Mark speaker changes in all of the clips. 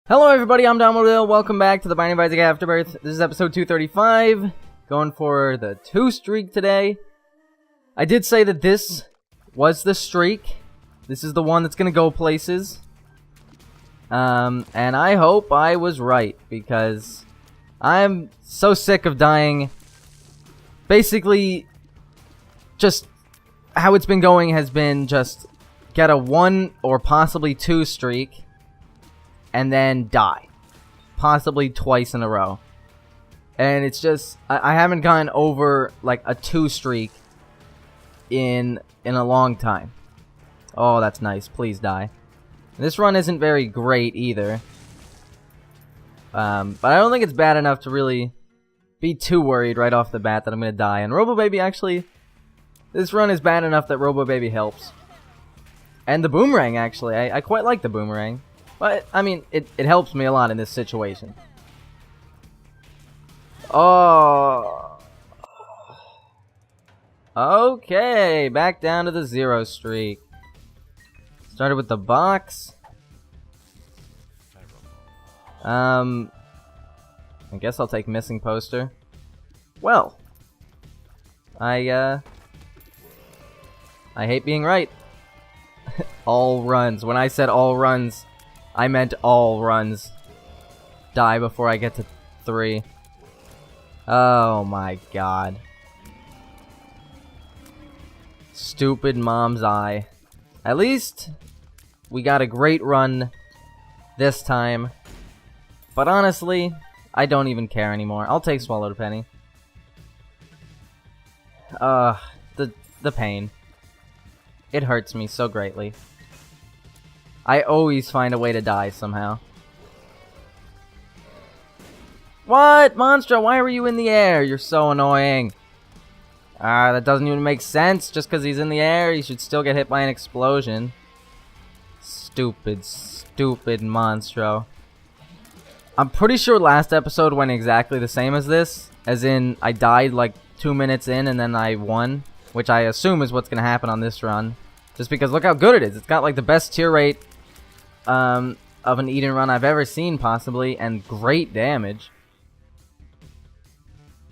Speaker 1: Hello everybody, I'm Dominodyl. Welcome back to the Binding of Isaac Afterbirth. This is episode 235. Going for the 2 streak today. I did say that this was the streak. This is the one that's gonna go places. And I hope I was right, because I'm so sick of dying. Basically, just how it's been going has been just get a 1 or possibly 2 streak and then die. Possibly twice in a row. And it's just, I haven't gotten over like a 2 streak in a long time. Oh, that's nice. Please die. This run isn't very great either. But I don't think it's bad enough to really be too worried right off the bat that I'm going to die. And Robo Baby actually, this run is bad enough that Robo Baby helps. And the boomerang actually, I quite like the boomerang. But, I mean, it helps me a lot in this situation. Oh. Okay, back down to the 0 streak. Started with the box. I guess I'll take missing poster. Well, I hate being right. All runs. When I said all runs, I meant all runs. Die before I get to 3. Oh my god. Stupid mom's eye. At least we got a great run this time. But honestly, I don't even care anymore. I'll take Swallowed Penny. The pain. It hurts me so greatly. I always find a way to die somehow. What? Monstro, why were you in the air? You're so annoying. That doesn't even make sense. Just because he's in the air, he should still get hit by an explosion. Stupid, stupid Monstro. I'm pretty sure last episode went exactly the same as this. As in, I died like 2 minutes in and then I won. Which I assume is what's going to happen on this run. Just because look how good it is. It's got like the best tier rate of an Eden run I've ever seen, possibly, and great damage.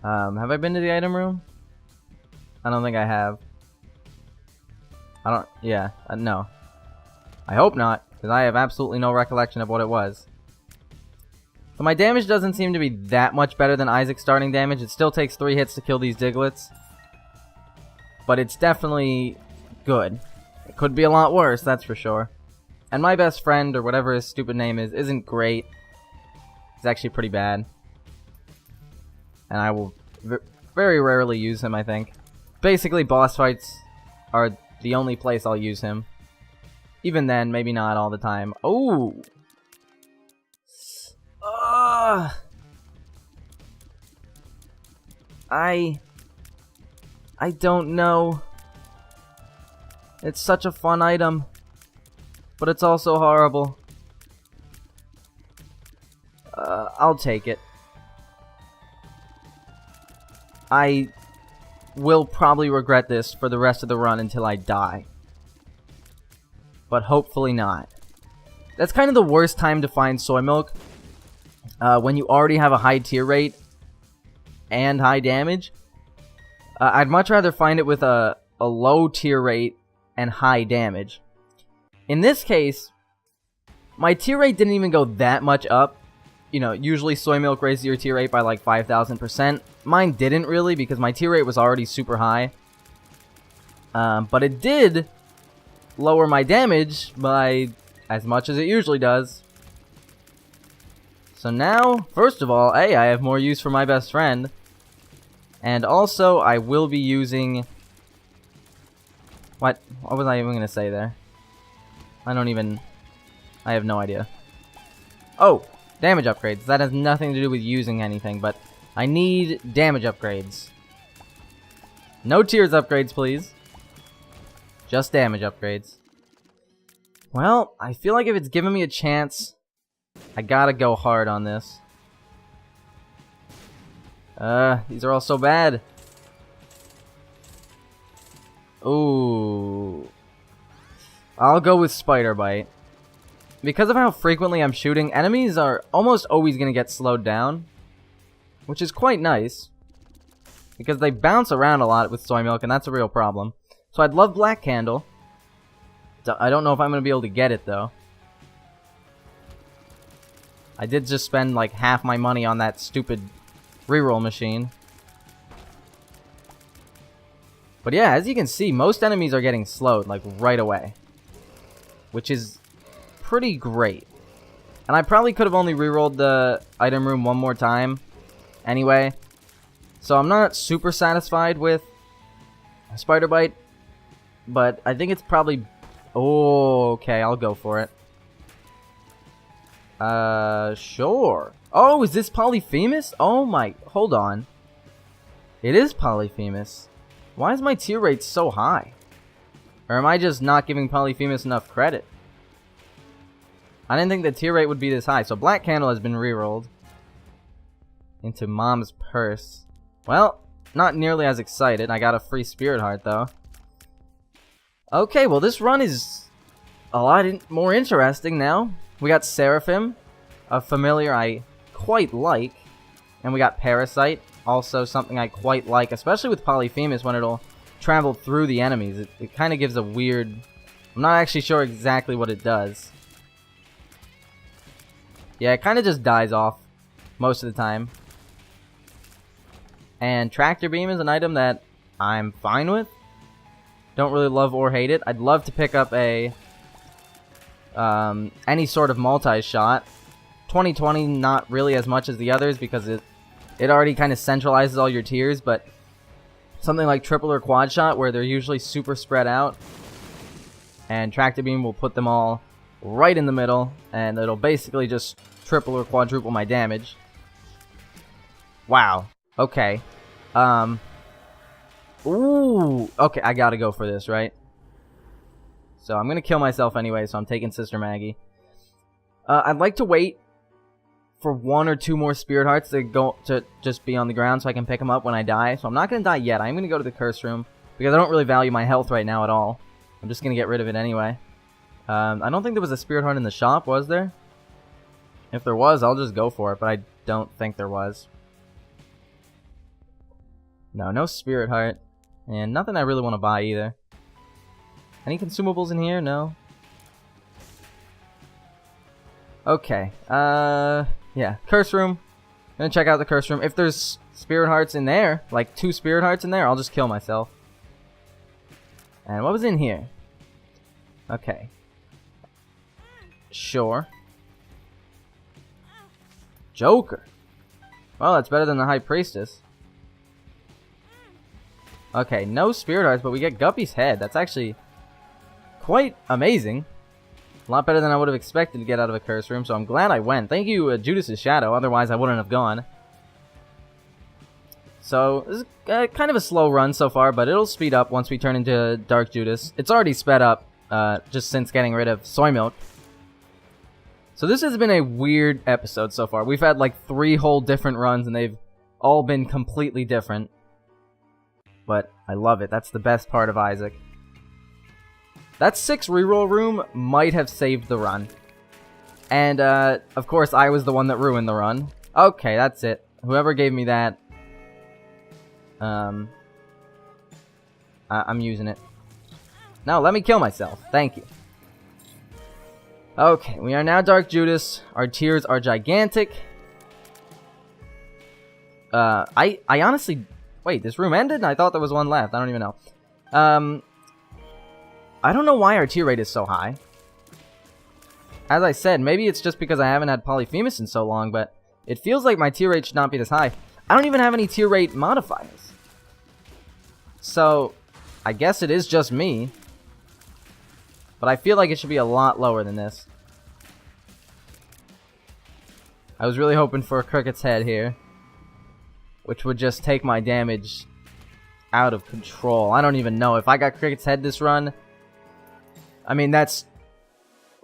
Speaker 1: Have I been to the item room? I don't think I have. No. I hope not, because I have absolutely no recollection of what it was. So my damage doesn't seem to be that much better than Isaac's starting damage. It still takes 3 hits to kill these Diglets. But it's definitely good. It could be a lot worse, that's for sure. And my best friend, or whatever his stupid name is, isn't great. He's actually pretty bad. And I will very rarely use him, I think. Basically, boss fights are the only place I'll use him. Even then, maybe not all the time. Oh! I don't know. It's such a fun item. But it's also horrible. I'll take it. I will probably regret this for the rest of the run until I die. But hopefully not. That's kind of the worst time to find soy milk. When you already have a high tier rate and high damage. I'd much rather find it with a low tier rate and high damage. In this case, my tier rate didn't even go that much up. You know, usually soy milk raises your tier rate by like 5,000%. Mine didn't really because my tier rate was already super high. But it did lower my damage by as much as it usually does. So now, first of all, I have more use for my best friend. And also, I will be using... What was I even going to say there? I have no idea. Oh! Damage upgrades. That has nothing to do with using anything, but I need damage upgrades. No tiers upgrades, please. Just damage upgrades. Well, I feel like if it's giving me a chance, I gotta go hard on this. These are all so bad. Ooh. I'll go with Spider Bite. because of how frequently I'm shooting, enemies are almost always going to get slowed down, which is quite nice, because they bounce around a lot with soy milk, and that's a real problem. So I'd love Black Candle. I don't know if I'm going to be able to get it, though. I did just spend, like, half my money on that stupid reroll machine. But yeah, as you can see, most enemies are getting slowed, like, right away. Which is pretty great. And I probably could have only rerolled the item room one more time anyway. So I'm not super satisfied with Spider Bite. But I think it's probably... Oh, okay, I'll go for it. Sure. Oh, is this Polyphemus? Oh my... Hold on. It is Polyphemus. Why is my tier rate so high? Or am I just not giving Polyphemus enough credit? I didn't think the tier rate would be this high. So Black Candle has been rerolled into Mom's Purse. Well, not nearly as excited. I got a free Spirit Heart, though. Okay, well, this run is a lot more interesting now. We got Seraphim, a familiar I quite like. And we got Parasite, also something I quite like, especially with Polyphemus when it'll travel through the enemies. It kind of gives a weird... I'm not actually sure exactly what it does. Yeah, it kind of just dies off most of the time. And Tractor Beam is an item that I'm fine with. Don't really love or hate it. I'd love to pick up a... any sort of multi-shot. 2020 not really as much as the others because it already kind of centralizes all your tiers, but something like triple or quad shot where they're usually super spread out, and Tractor Beam will put them all right in the middle, and it'll basically just triple or quadruple my damage. Wow. Okay. Ooh. Okay, I gotta go for this, right? So I'm gonna kill myself anyway, so I'm taking Sister Maggie. I'd like to wait for 1 or 2 more Spirit Hearts to just be on the ground so I can pick them up when I die. So I'm not going to die yet. I'm going to go to the Curse Room because I don't really value my health right now at all. I'm just going to get rid of it anyway. I don't think there was a Spirit Heart in the shop, was there? If there was, I'll just go for it, but I don't think there was. No Spirit Heart. And nothing I really want to buy either. Any consumables in here? No. Okay. Yeah, Curse Room. Gonna check out the Curse Room. If there's Spirit Hearts in there, like 2 Spirit Hearts in there, I'll just kill myself. And what was in here? Okay. Sure. Joker. Well, that's better than the High Priestess. Okay, no Spirit Hearts, but we get Guppy's head. That's actually quite amazing. A lot better than I would have expected to get out of a Curse Room, so I'm glad I went. Thank you, Judas' Shadow, otherwise I wouldn't have gone. So, this is kind of a slow run so far, but it'll speed up once we turn into Dark Judas. It's already sped up, just since getting rid of Soy Milk. So this has been a weird episode so far. We've had like 3 whole different runs, and they've all been completely different. But I love it. That's the best part of Isaac. That 6 reroll room might have saved the run. And, of course, I was the one that ruined the run. Okay, that's it. Whoever gave me that, I'm using it. No, let me kill myself. Thank you. Okay, we are now Dark Judas. Our tiers are gigantic. I honestly... Wait, this room ended? I thought there was one left. I don't even know. I don't know why our tier rate is so high. As I said, maybe it's just because I haven't had Polyphemus in so long, but it feels like my tier rate should not be this high. I don't even have any tier rate modifiers. So, I guess it is just me. But I feel like it should be a lot lower than this. I was really hoping for a Cricket's head here, which would just take my damage out of control. I don't even know. If I got Cricket's head this run... I mean, that's...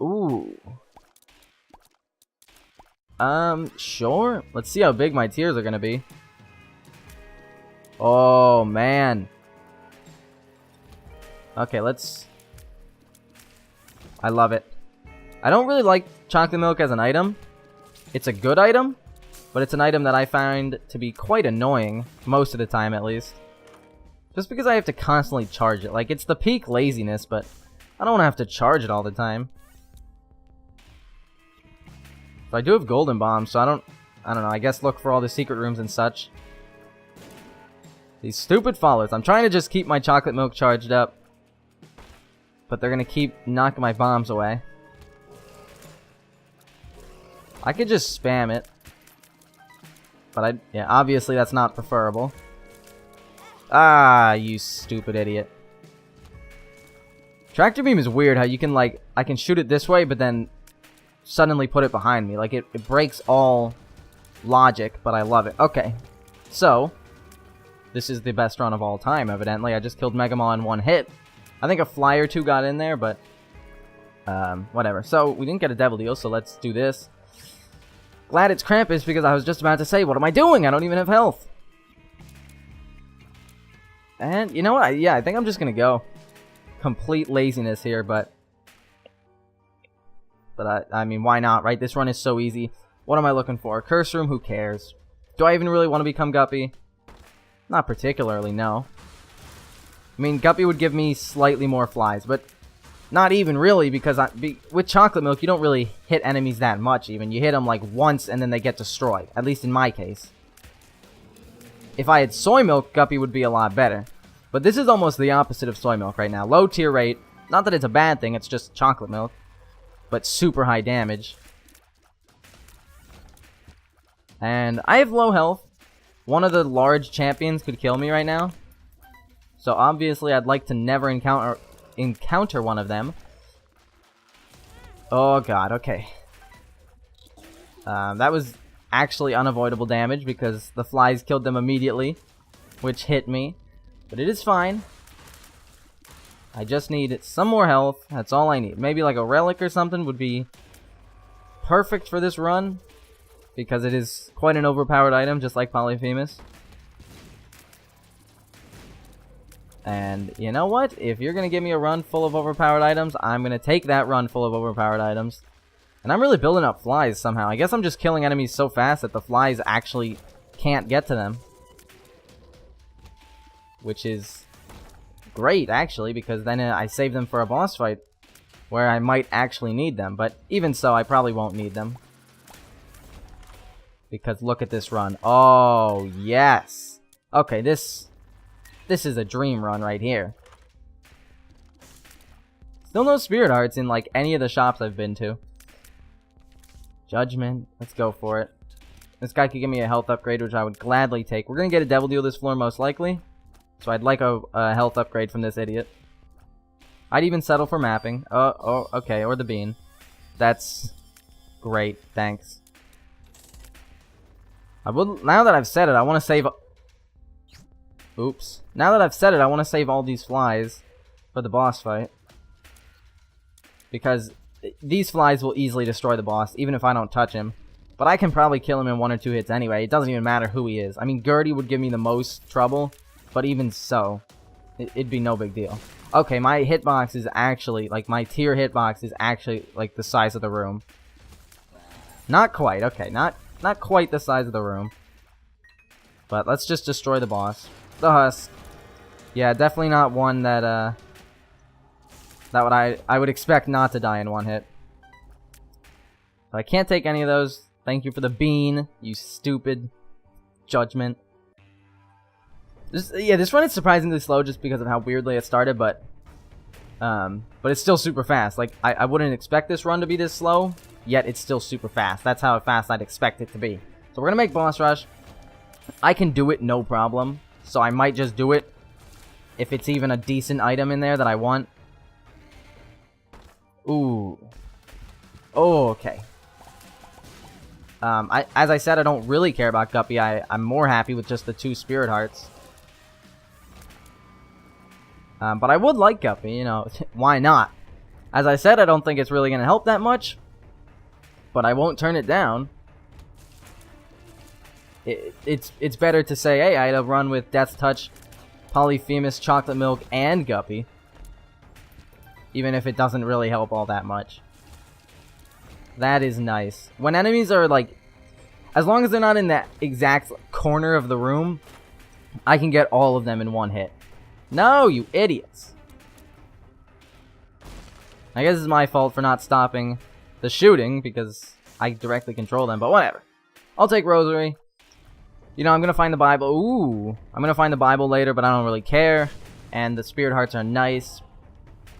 Speaker 1: Ooh. Sure. Let's see how big my tiers are gonna be. Oh, man. Okay, let's... I love it. I don't really like chocolate milk as an item. It's a good item, but it's an item that I find to be quite annoying, most of the time at least. Just because I have to constantly charge it. Like, it's the peak laziness, but I don't want to have to charge it all the time. So I do have golden bombs, so I don't know, I guess look for all the secret rooms and such. These stupid followers. I'm trying to just keep my chocolate milk charged up. But they're gonna keep knocking my bombs away. I could just spam it. But yeah, obviously that's not preferable. Ah, you stupid idiot. Tractor beam is weird how you can, like, I can shoot it this way, but then suddenly put it behind me. Like, it breaks all logic, but I love it. Okay, so this is the best run of all time, evidently. I just killed Megamaw in one hit. I think a fly or two got in there, but whatever. So, we didn't get a devil deal, so let's do this. Glad it's Krampus, because I was just about to say, what am I doing? I don't even have health. And, you know what? Yeah, I think I'm just gonna go. Complete laziness here, but I mean, why not, right? This run is so easy. What am I looking for? Curse room? Who cares? Do I even really want to become Guppy? Not particularly, no. I mean, Guppy would give me slightly more flies, but not even really, because with chocolate milk, you don't really hit enemies that much, even. You hit them, like, once, and then they get destroyed. At least in my case. If I had soy milk, Guppy would be a lot better. But this is almost the opposite of soy milk right now. Low tier rate. Not that it's a bad thing, it's just chocolate milk. But super high damage. And I have low health. One of the large champions could kill me right now. So obviously I'd like to never encounter one of them. Oh god, okay. That was actually unavoidable damage because the flies killed them immediately, which hit me. But it is fine. I just need some more health. That's all I need. Maybe like a relic or something would be perfect for this run, because it is quite an overpowered item, just like Polyphemus. And you know what? If you're going to give me a run full of overpowered items, I'm going to take that run full of overpowered items. And I'm really building up flies somehow. I guess I'm just killing enemies so fast that the flies actually can't get to them. Which is great, actually, because then I save them for a boss fight where I might actually need them. But even so, I probably won't need them. Because look at this run. Oh, yes. Okay, this is a dream run right here. Still no spirit hearts in, like, any of the shops I've been to. Judgment. Let's go for it. This guy could give me a health upgrade, which I would gladly take. We're going to get a devil deal this floor, most likely. So I'd like a health upgrade from this idiot. I'd even settle for mapping. Oh, okay, or the bean. That's great, thanks. Now that I've said it, I want to save... Oops. Now that I've said it, I want to save all these flies for the boss fight. Because these flies will easily destroy the boss, even if I don't touch him. But I can probably kill him in 1 or 2 hits anyway. It doesn't even matter who he is. I mean, Gertie would give me the most trouble. But even so, it'd be no big deal. Okay, my hitbox is actually, like, my tier hitbox is actually, like, the size of the room. Not quite, okay, not quite the size of the room. But let's just destroy the boss. The husk. Yeah, definitely not one that, I would expect not to die in 1 hit. But I can't take any of those. Thank you for the bean, you stupid judgment. This run is surprisingly slow just because of how weirdly it started, but it's still super fast. Like, I wouldn't expect this run to be this slow, yet it's still super fast. That's how fast I'd expect it to be. So we're gonna make boss rush. I can do it no problem, so I might just do it if it's even a decent item in there that I want. Ooh. Oh, okay. As I said, I don't really care about Guppy. I'm more happy with just the 2 spirit hearts. But I would like Guppy, you know, why not? As I said, I don't think it's really going to help that much, but I won't turn it down. It's better to say, hey, I had a run with Death Touch, Polyphemus, Chocolate Milk, and Guppy, even if it doesn't really help all that much. That is nice. When enemies are, like... As long as they're not in that exact corner of the room, I can get all of them in one hit. No, you idiots. I guess it's my fault for not stopping the shooting, because I directly control them, but whatever. I'll take Rosary. You know, I'm gonna find the Bible. Ooh. I'm gonna find the Bible later, but I don't really care. And the Spirit Hearts are nice.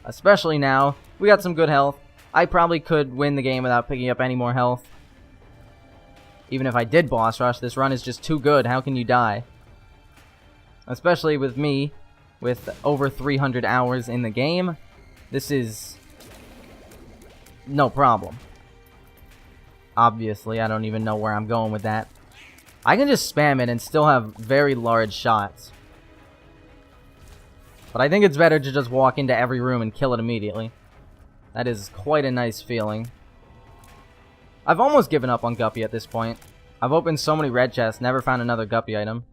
Speaker 1: Especially now. We got some good health. I probably could win the game without picking up any more health. Even if I did boss rush, this run is just too good. How can you die? Especially with me, with over 300 hours in the game. This is no problem. Obviously, I don't even know where I'm going with that. I can just spam it and still have very large shots. But I think it's better to just walk into every room and kill it immediately. That is quite a nice feeling. I've almost given up on Guppy at this point. I've opened so many red chests, never found another Guppy item.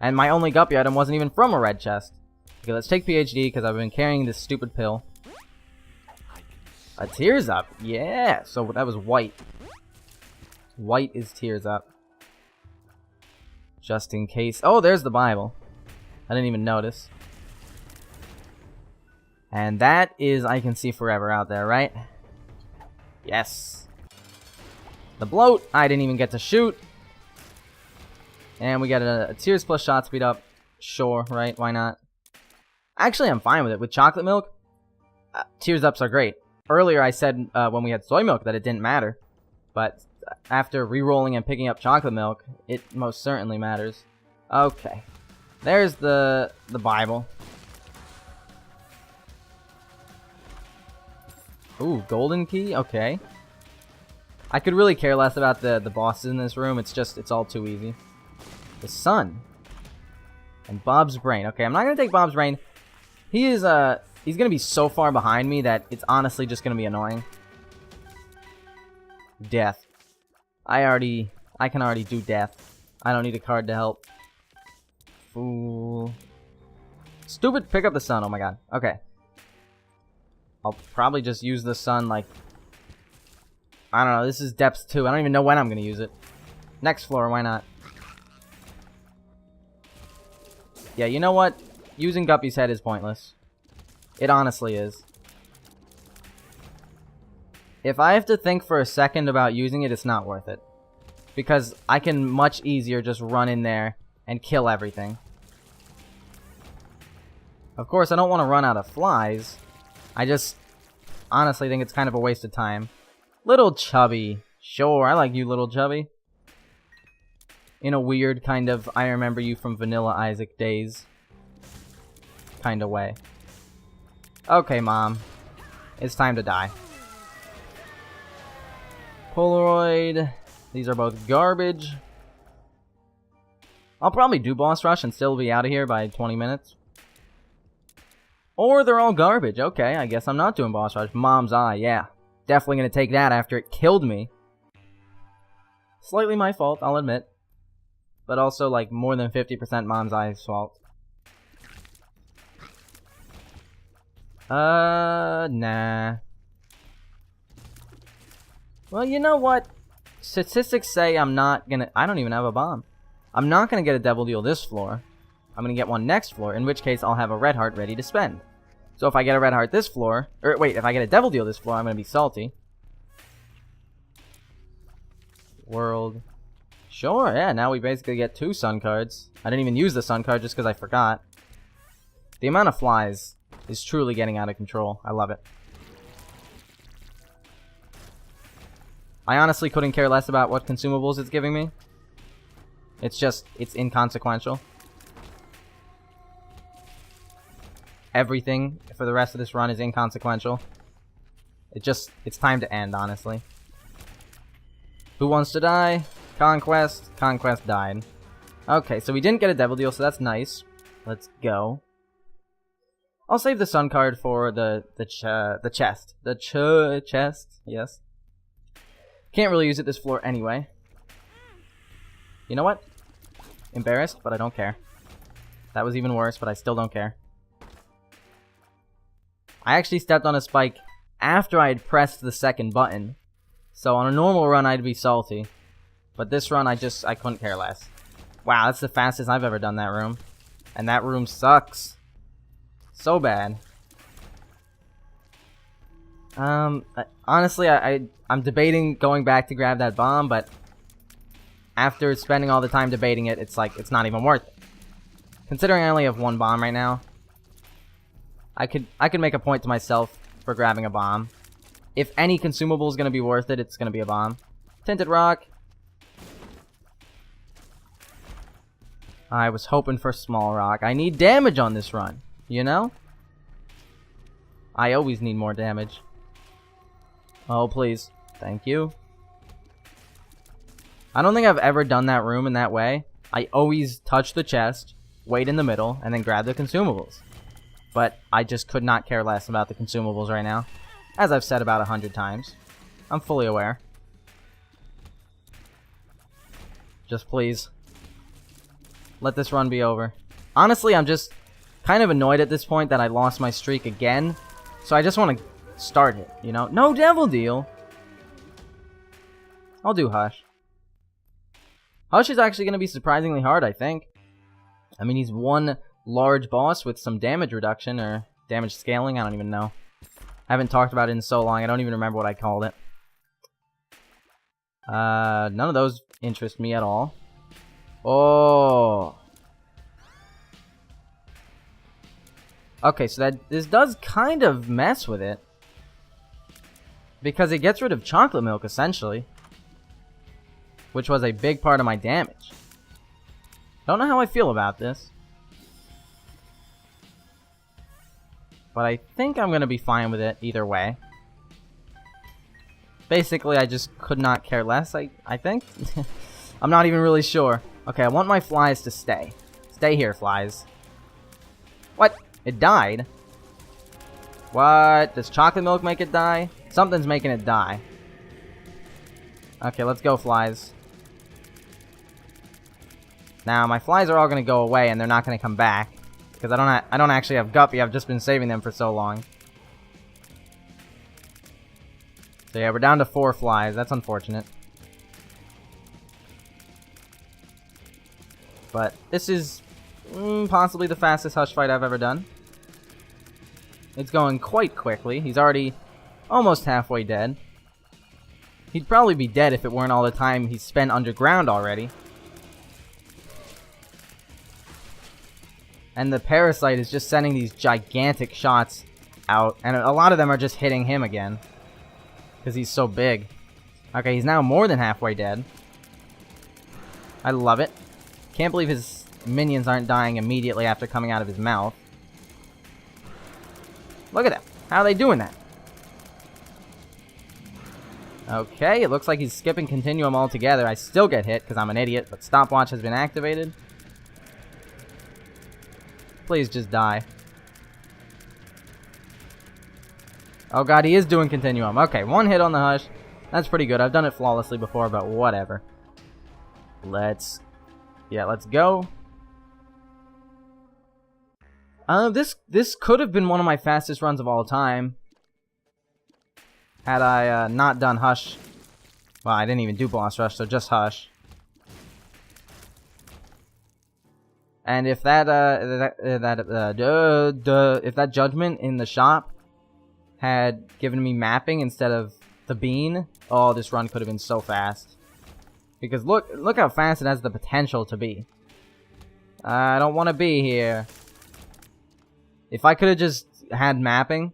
Speaker 1: And my only Guppy item wasn't even from a red chest. Okay, let's take PhD, because I've been carrying this stupid pill. A Tears Up, yeah! So that was white. White is Tears Up. Just in case. Oh, there's the Bible. I didn't even notice. And that is I Can See Forever out there, right? Yes. The Bloat, I didn't even get to shoot. And we got a Tears plus shot speed up. Sure, right? Why not? Actually, I'm fine with it. With chocolate milk, Tears Ups are great. Earlier I said when we had soy milk that it didn't matter. But after re-rolling and picking up chocolate milk, it most certainly matters. Okay. There's the Bible. Ooh, golden key? Okay. I could really care less about the bosses in this room. It's all too easy. The sun. And Bob's brain. Okay, I'm not going to take Bob's brain. He's going to be so far behind me that it's honestly just going to be annoying. Death. I can already do death. I don't need a card to help. Fool. Stupid, pick up the sun. Oh my god. Okay. I'll probably just use the sun like... I don't know, this is depth 2. I don't even know when I'm going to use it. Next floor, why not? Yeah, you know what? Using Guppy's head is pointless. It honestly is. If I have to think for a second about using it, it's not worth it. Because I can much easier just run in there and kill everything. Of course, I don't want to run out of flies. I just honestly think it's kind of a waste of time. Little Chubby. Sure, I like you, Little Chubby. In a weird kind of I remember you from Vanilla Isaac days kind of way. Okay, Mom. It's time to die. Polaroid. These are both garbage. I'll probably do boss rush and still be out of here by 20 minutes. Or they're all garbage. Okay, I guess I'm not doing boss rush. Mom's Eye, yeah. Definitely gonna take that after it killed me. Slightly my fault, I'll admit. But also, like, more than 50% Mom's Eye's fault. Nah. Well, you know what? Statistics say I don't even have a bomb. I'm not gonna get a Devil Deal this floor. I'm gonna get one next floor, in which case I'll have a red heart ready to spend. So if I get a red heart this floor, or wait, if I get a Devil Deal this floor, I'm gonna be salty. World. Sure, yeah, now we basically get 2 sun cards. I didn't even use the sun card just because I forgot. The amount of flies is truly getting out of control. I love it. I honestly couldn't care less about what consumables it's giving me. It's inconsequential. Everything for the rest of this run is inconsequential. It's time to end, honestly. Who wants to die? Conquest. Conquest died. Okay, so we didn't get a Devil Deal, so that's nice. Let's go. I'll save the sun card for the chest. The chest, yes. Can't really use it this floor anyway. You know what? Embarrassed, but I don't care. That was even worse, but I still don't care. I actually stepped on a spike after I had pressed the second button. So on a normal run, I'd be salty. But this run, I couldn't care less. Wow, that's the fastest I've ever done that room. And that room sucks. So bad. Honestly, I'm debating going back to grab that bomb, but after spending all the time debating it, it's like, it's not even worth it. Considering I only have one bomb right now, I could make a point to myself for grabbing a bomb. If any consumable is going to be worth it, it's going to be a bomb. Tinted rock. I was hoping for small rock. I need damage on this run, you know? I always need more damage. Oh, please. Thank you. I don't think I've ever done that room in that way. I always touch the chest, wait in the middle, and then grab the consumables. But I just could not care less about the consumables right now. As I've said about 100 times. I'm fully aware. Just please. Let this run be over. Honestly, I'm just kind of annoyed at this point that I lost my streak again. So I just want to start it, you know? No devil deal! I'll do Hush. Hush is actually going to be surprisingly hard, I think. I mean, he's one large boss with some damage reduction or damage scaling. I don't even know. I haven't talked about it in so long. I don't even remember what I called it. None of those interest me at all. Oh. Okay, so this does kind of mess with it. Because it gets rid of chocolate milk, essentially. Which was a big part of my damage. Don't know how I feel about this. But I think I'm going to be fine with it either way. Basically, I just could not care less, I think. I'm not even really sure. Okay, I want my flies to stay. Stay here, flies. What? It died? What? Does chocolate milk make it die? Something's making it die. Okay, let's go, flies. Now, my flies are all going to go away, and they're not going to come back. Because I don't actually have Guppy. I've just been saving them for so long. So yeah, we're down to 4 flies. That's unfortunate. But this is possibly the fastest Hush fight I've ever done. It's going quite quickly. He's already almost halfway dead. He'd probably be dead if it weren't all the time he's spent underground already. And the parasite is just sending these gigantic shots out. And a lot of them are just hitting him again. Because he's so big. Okay, he's now more than halfway dead. I love it. Can't believe his minions aren't dying immediately after coming out of his mouth. Look at that. How are they doing that? Okay, it looks like he's skipping Continuum altogether. I still get hit because I'm an idiot, but Stopwatch has been activated. Please just die. Oh god, he is doing Continuum. Okay, 1 hit on the Hush. That's pretty good. I've done it flawlessly before, but whatever. Let's go. This could have been one of my fastest runs of all time. Had I not done Hush. Well, I didn't even do Boss Rush, so just Hush. And if if that judgment in the shop had given me mapping instead of the bean, oh, this run could have been so fast. Because look how fast it has the potential to be. I don't want to be here. If I could have just had mapping,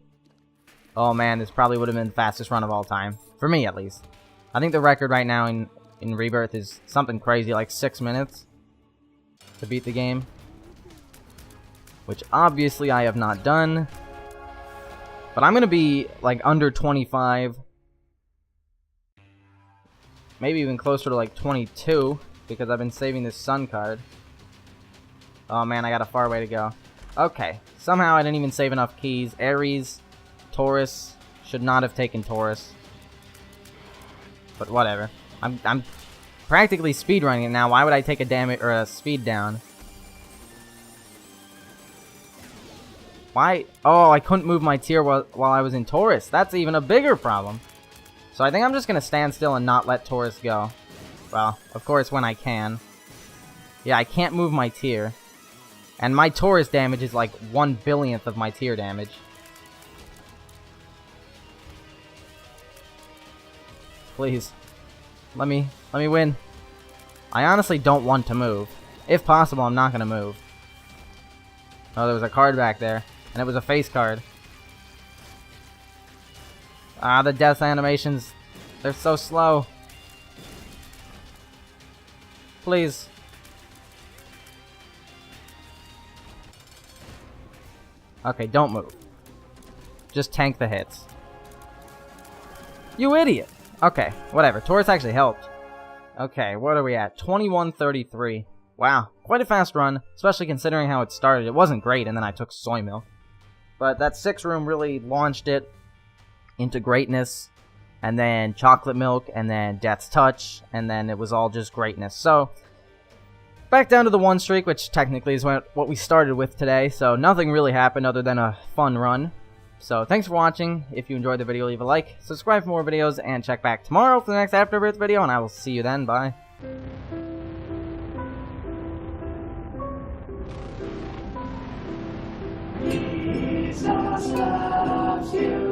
Speaker 1: oh man, this probably would have been the fastest run of all time. For me, at least. I think the record right now in Rebirth is something crazy, like 6 minutes to beat the game. Which obviously I have not done. But I'm going to be like under 25. Maybe even closer to like 22. Because I've been saving this sun card. Oh man, I got a far way to go. Okay. Somehow I didn't even save enough keys. Ares, Taurus. Should not have taken Taurus. But whatever. I'm practically speedrunning it now. Why would I take a damage or a speed down? Why? Oh, I couldn't move my tier while I was in Taurus. That's even a bigger problem. So I think I'm just going to stand still and not let Taurus go. Well, of course when I can. Yeah, I can't move my tier. And my Taurus damage is like 1/1000th of my tier damage. Please. Let me win. I honestly don't want to move. If possible, I'm not going to move. Oh, there was a card back there. And it was a face card. Ah, the death animations. They're so slow. Please. Okay, don't move. Just tank the hits. You idiot! Okay, whatever. Taurus actually helped. Okay, what are we at? 21:33. Wow, quite a fast run, especially considering how it started. It wasn't great, and then I took soy milk. But that 6 room really launched it into greatness, and then chocolate milk, and then death's touch, and then it was all just greatness. So, back down to the 1 streak, which technically is what we started with today. So nothing really happened other than a fun run. So thanks for watching. If you enjoyed the video, leave a like, subscribe for more videos, and check back tomorrow for the next Afterbirth video, and I will see you then. Bye. Jesus loves you.